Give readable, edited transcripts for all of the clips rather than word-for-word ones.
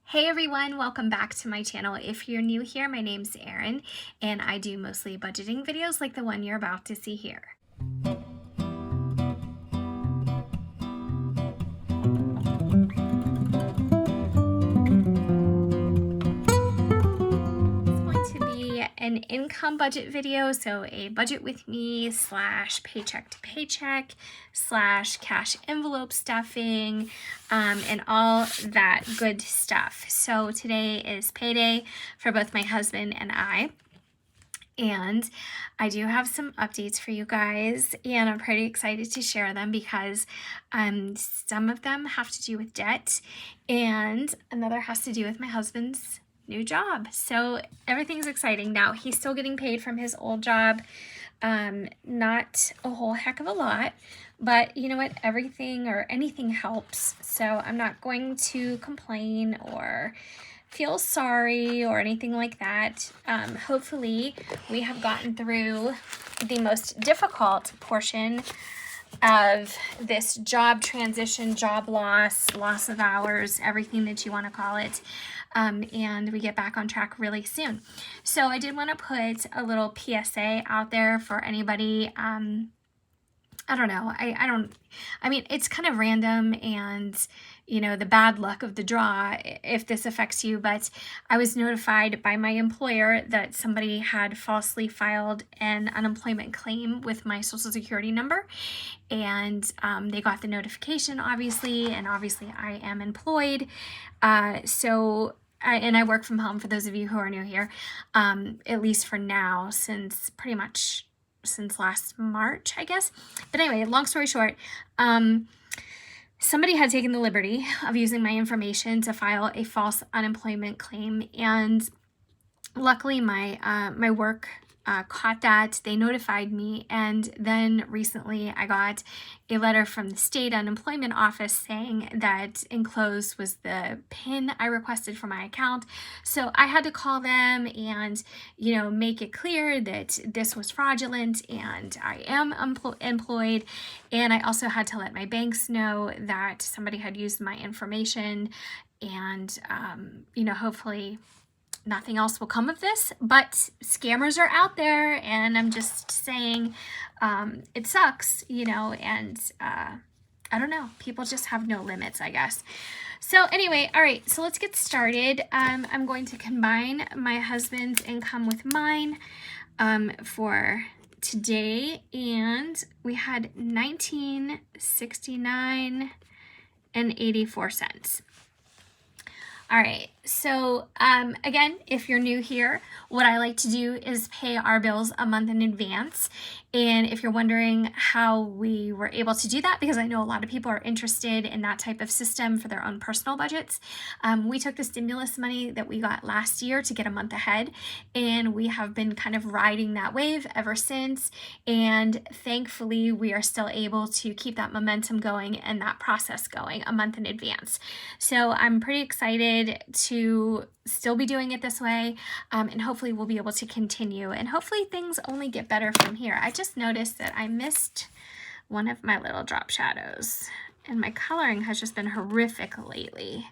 Hey everyone, welcome back to my channel. If you're new here, my name's Erin and I do mostly budgeting videos like the one you're about to see here. An income budget video, so a budget with me / paycheck to paycheck / cash envelope stuffing and all that good stuff. So today is payday for both my husband and I. And I do have some updates for you guys, and I'm pretty excited to share them because some of them have to do with debt and another has to do with my husband's new job. So everything's exciting. Now he's still getting paid from his old job, not a whole heck of a lot, but you know what, everything or anything helps. So I'm not going to complain or feel sorry or anything like that. Hopefully we have gotten through the most difficult portion of this job transition, job loss of hours, everything that you want to call it. And we get back on track really soon. So I did want to put a little PSA out there for anybody. I don't know. I mean, it's kind of random and, you know, the bad luck of the draw if this affects you, but I was notified by my employer that somebody had falsely filed an unemployment claim with my social security number, and they got the notification, obviously, and obviously I am employed, and I work from home, for those of you who are new here, at least for now, since pretty much since last March, I guess. But anyway, long story short, somebody had taken the liberty of using my information to file a false unemployment claim, and luckily my work caught that. They notified me, and then recently I got a letter from the state unemployment office saying that enclosed was the PIN I requested for my account. So I had to call them and, you know, make it clear that this was fraudulent and I am employed. And I also had to let my banks know that somebody had used my information, and, you know, hopefully nothing else will come of this, but scammers are out there, and I'm just saying it sucks, you know, and I don't know, people just have no limits, I guess. So anyway, all right, so let's get started. I'm going to combine my husband's income with mine for today, and we had $19.69 and 84 cents. All right, so again, if you're new here, what I like to do is pay our bills a month in advance. And if you're wondering how we were able to do that, because I know a lot of people are interested in that type of system for their own personal budgets, we took the stimulus money that we got last year to get a month ahead, and we have been kind of riding that wave ever since. And thankfully, we are still able to keep that momentum going and that process going a month in advance. So I'm pretty excited to still be doing it this way, and hopefully we'll be able to continue, and hopefully things only get better from here. I just noticed that I missed one of my little drop shadows, and my coloring has just been horrific lately.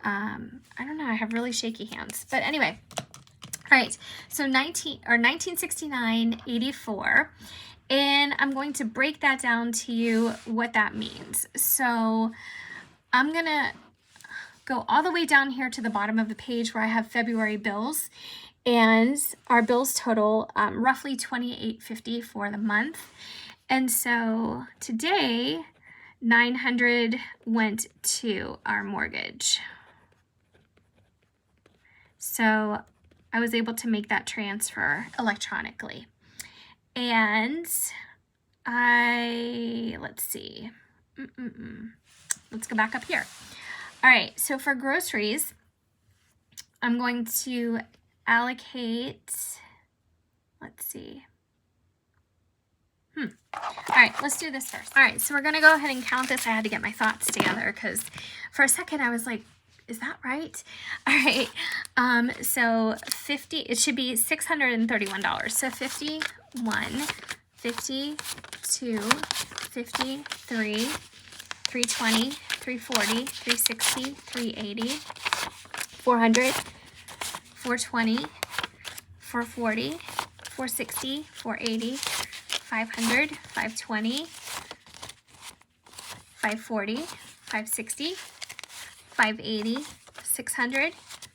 I don't know, I have really shaky hands, but anyway. All right, so 1969.84, and I'm going to break that down to you what that means. So I'm gonna go all the way down here to the bottom of the page where I have February bills, and our bills total roughly $28.50 for the month. And so today, $900 went to our mortgage. So I was able to make that transfer electronically. And let's see, let's go back up here. All right, so for groceries, I'm going to allocate, let's see. All right, let's do this first. All right, so we're gonna go ahead and count this. I had to get my thoughts together because for a second I was like, is that right? All right, so 50, it should be $631. So 51, 52, 53, 320, 340, 360, 380, 400, 420, 440, 460, 480, 500, 520, 540, 560, 580, 600,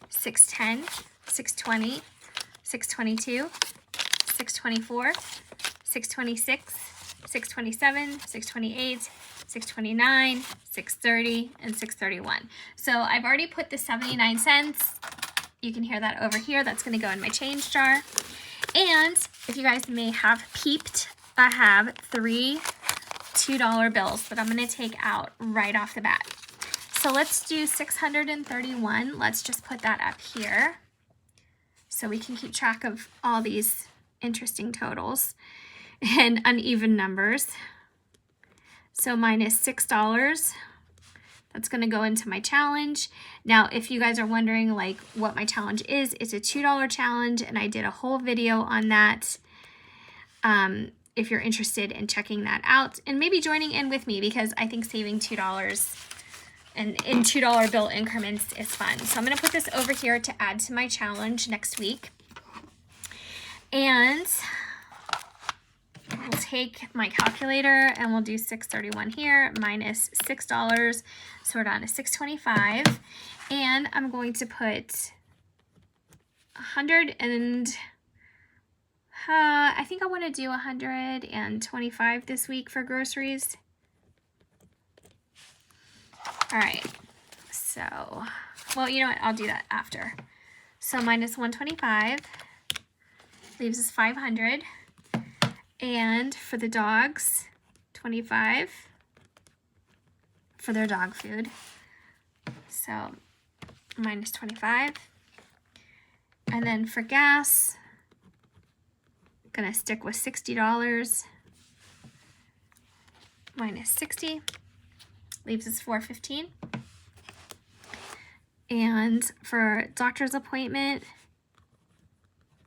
610, 620, 622, 624, 626, 627, 628, 629, 630, and 631. So I've already put the 79 cents. You can hear that over here. That's going to go in my change jar. And if you guys may have peeped, I have 3 $2 bills that I'm going to take out right off the bat. So let's do 631. Let's just put that up here so we can keep track of all these interesting totals and uneven numbers. So minus $6. That's going to go into my challenge. Now, if you guys are wondering like what my challenge is, it's a $2 challenge, and I did a whole video on that. If you're interested in checking that out and maybe joining in with me, because I think saving $2 and in $2 bill increments is fun. So I'm going to put this over here to add to my challenge next week. And we'll take my calculator and we'll do 631 here minus $6. So we're down to 625. And I'm going to put 100 and I think I want to do 125 this week for groceries. All right, so, well, you know what? I'll do that after. So minus 125 leaves us 500. And for the dogs, 25 for their dog food. So minus 25. And then for gas, gonna stick with $60 minus 60 leaves us $415. And for doctor's appointment,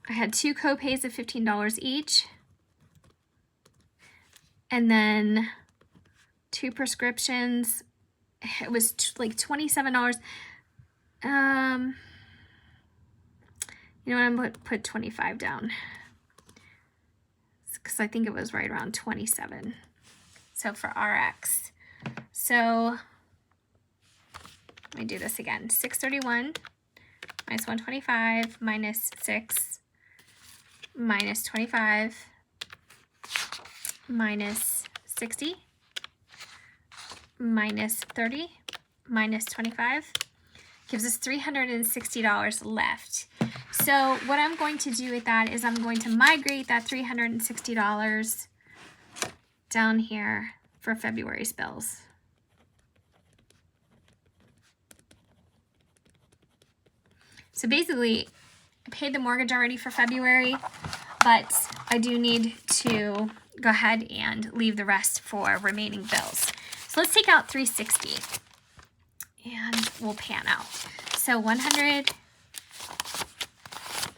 I had 2 co-pays of $15 each, and then 2 prescriptions. It was like $27. You know what, I'm gonna put 25 down, because I think it was right around 27. So for RX. So let me do this again. 631 minus 125 minus 6 minus 25 minus 60 minus 30 minus 25 gives us $360 left. So what I'm going to do with that is I'm going to migrate that $360 down here for February's bills. So basically, I paid the mortgage already for February, but I do need to go ahead and leave the rest for remaining bills. So let's take out $360 and we'll pan out. So 100,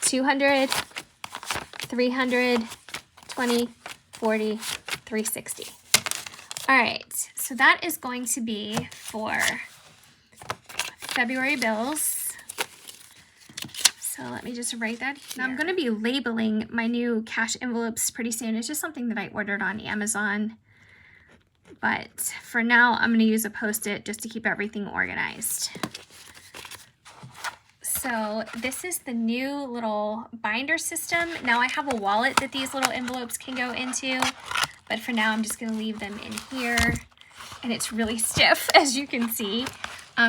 200, 300, 20, 40, 360. All right, so that is going to be for February bills. So let me just write that here. Now I'm going to be labeling my new cash envelopes pretty soon. It's just something that I ordered on Amazon. But for now, I'm going to use a Post-it just to keep everything organized. So this is the new little binder system. Now I have a wallet that these little envelopes can go into, but for now I'm just going to leave them in here. And it's really stiff, as you can see.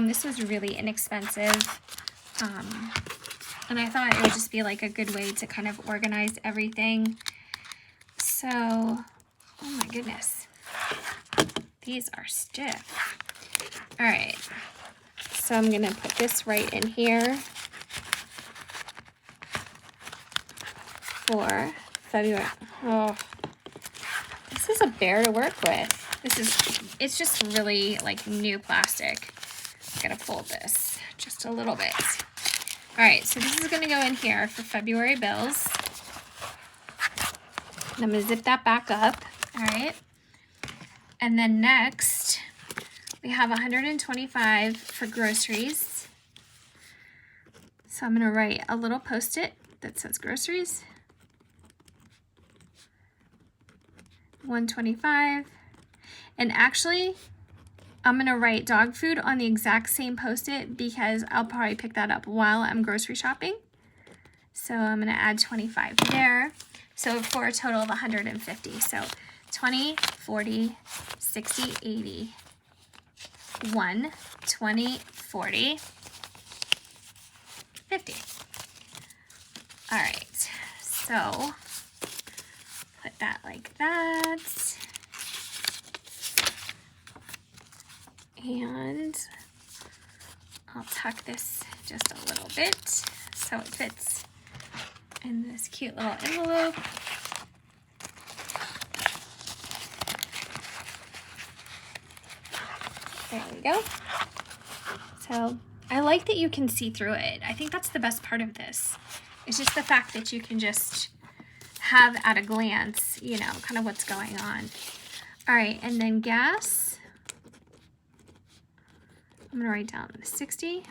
This was really inexpensive. And I thought it would just be like a good way to kind of organize everything. So, oh my goodness. These are stiff. All right. So I'm going to put this right in here for February. Oh, this is a bear to work with. It's just really like new plastic. I'm going to fold this just a little bit. All right, so this is going to go in here for February bills. And I'm going to zip that back up. All right. And then next, we have 125 for groceries. So I'm gonna write a little post-it that says groceries. $1.25. And actually, I'm gonna write dog food on the exact same post-it because I'll probably pick that up while I'm grocery shopping. So I'm gonna add 25 there. So for a total of 150. So 20, 40, 60, 80, 1, 20, 40, 50. All right, so put that like that. And I'll tuck this just a little bit so it fits in this cute little envelope. There we go. So I like that you can see through it. I think that's the best part of this. It's just the fact that you can just have at a glance, you know, kind of what's going on. All right, and then gas. I'm gonna write down 60.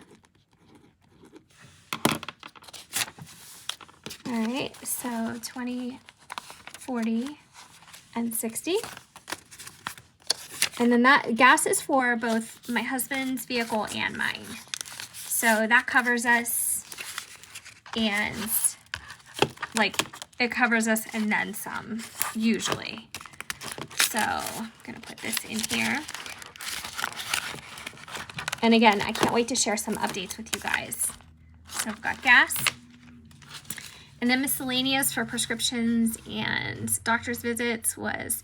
All right, so 20, 40, and 60. And then that gas is for both my husband's vehicle and mine. So that covers us, and like it covers us and then some, usually. So I'm gonna put this in here. And again, I can't wait to share some updates with you guys. So I've got gas. And then miscellaneous for prescriptions and doctor's visits was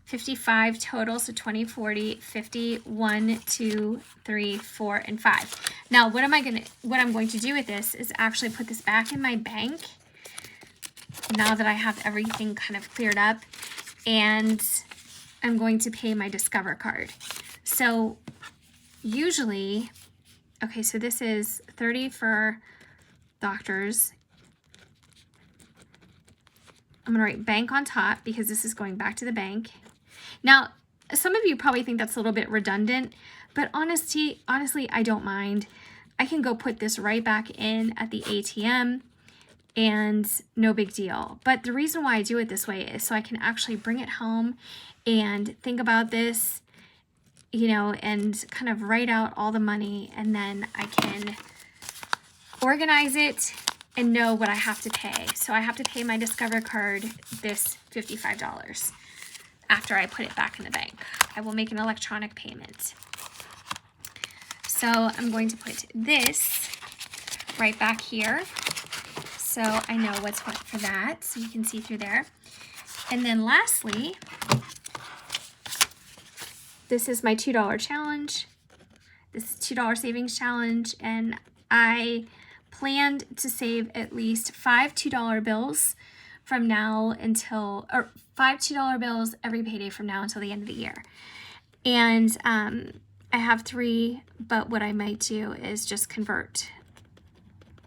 55 total, so 20, 40, 50, 1, 2, 3, 4, and 5. Now, what I'm going to do with this is actually put this back in my bank now that I have everything kind of cleared up, and I'm going to pay my Discover card. So usually, okay, so this is 30 for doctors. I'm gonna write bank on top because this is going back to the bank. Now, some of you probably think that's a little bit redundant, but honestly, I don't mind. I can go put this right back in at the ATM and no big deal. But the reason why I do it this way is so I can actually bring it home and think about this, you know, and kind of write out all the money, and then I can organize it and know what I have to pay. So I have to pay my Discover card this $55 after I put it back in the bank. I will make an electronic payment. So I'm going to put this right back here so I know what's what for that, so you can see through there. And then lastly, this is my $2 challenge. This is $2 savings challenge, and I planned to save at least 5 $2 bills from now until, or 5 $2 bills every payday from now until the end of the year. And I have 3, but what I might do is just convert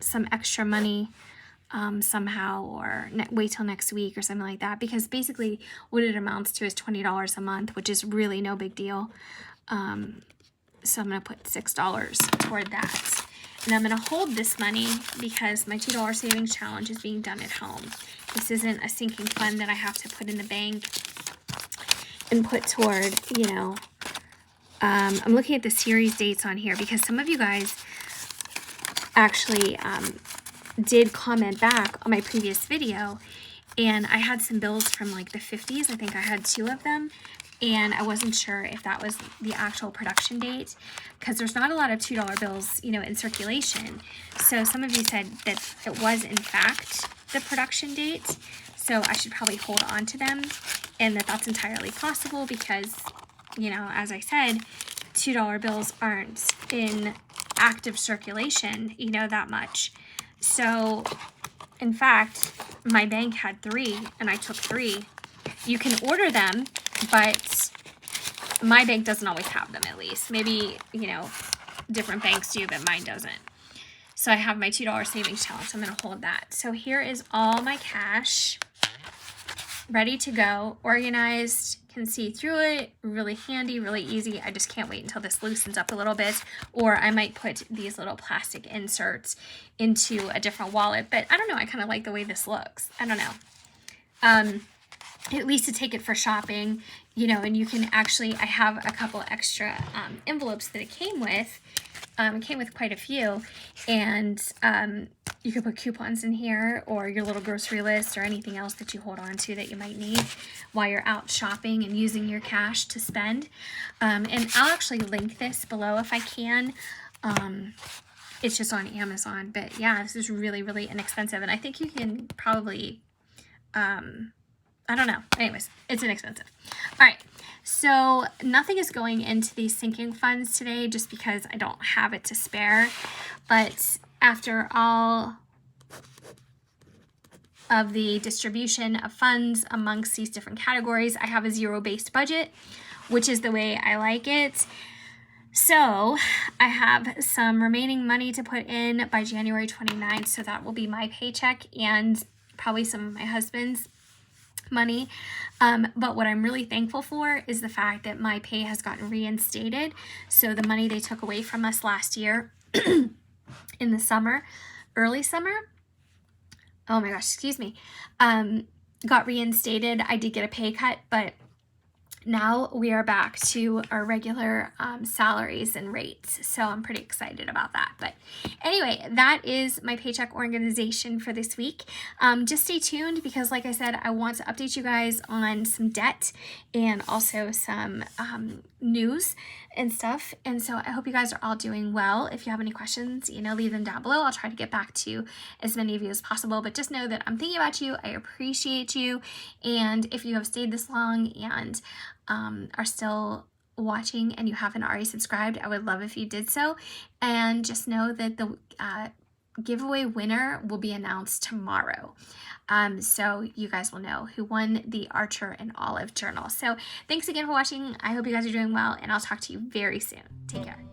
some extra money somehow, or wait till next week or something like that, because basically what it amounts to is $20 a month, which is really no big deal. So I'm gonna put $6 toward that. And I'm gonna hold this money because my $2 savings challenge is being done at home. This isn't a sinking fund that I have to put in the bank and put toward, you know, I'm looking at the series dates on here because some of you guys actually did comment back on my previous video, and I had some bills from like the 50s. I think I had 2 of them, and I wasn't sure if that was the actual production date because there's not a lot of $2 bills, you know, in circulation. So some of you said that it was in fact the production date, so I should probably hold on to them, and that's entirely possible because, you know, as I said, $2 bills aren't in active circulation, you know, that much. So in fact, my bank had 3 and I took 3. You can order them, but my bank doesn't always have them, at least. Maybe, you know, different banks do, but mine doesn't. So I have my $2 savings challenge, so I'm gonna hold that. So here is all my cash ready to go, organized can see through it. Really handy, really easy. I just can't wait until this loosens up a little bit, or I might put these little plastic inserts into a different wallet, but I don't know, I kind of like the way this looks. I don't know. At least to take it for shopping, you know, and you can actually, I have a couple extra envelopes that it came with. It came with quite a few, and you could put coupons in here, or your little grocery list, or anything else that you hold on to that you might need while you're out shopping and using your cash to spend. And I'll actually link this below if I can. It's just on Amazon, but yeah, this is really, really inexpensive, and I think you can probably, I don't know. Anyways, it's inexpensive. All right. So nothing is going into these sinking funds today just because I don't have it to spare. But after all of the distribution of funds amongst these different categories, I have a zero-based budget, which is the way I like it. So I have some remaining money to put in by January 29th. So that will be my paycheck and probably some of my husband's money. But what I'm really thankful for is the fact that my pay has gotten reinstated. So the money they took away from us last year in the summer, early summer, oh my gosh, excuse me, got reinstated. I did get a pay cut, but now we are back to our regular salaries and rates. So I'm pretty excited about that. But anyway, that is my paycheck organization for this week. Just stay tuned because, like I said, I want to update you guys on some debt and also some news and stuff. And so I hope you guys are all doing well. If you have any questions, you know, leave them down below. I'll try to get back to as many of you as possible, but just know that I'm thinking about you. I appreciate you. And if you have stayed this long and are still watching and you haven't already subscribed, I would love if you did so. And just know that the giveaway winner will be announced tomorrow. So you guys will know who won the Archer and Olive journal. So thanks again for watching. I hope you guys are doing well, and I'll talk to you very soon. Take care.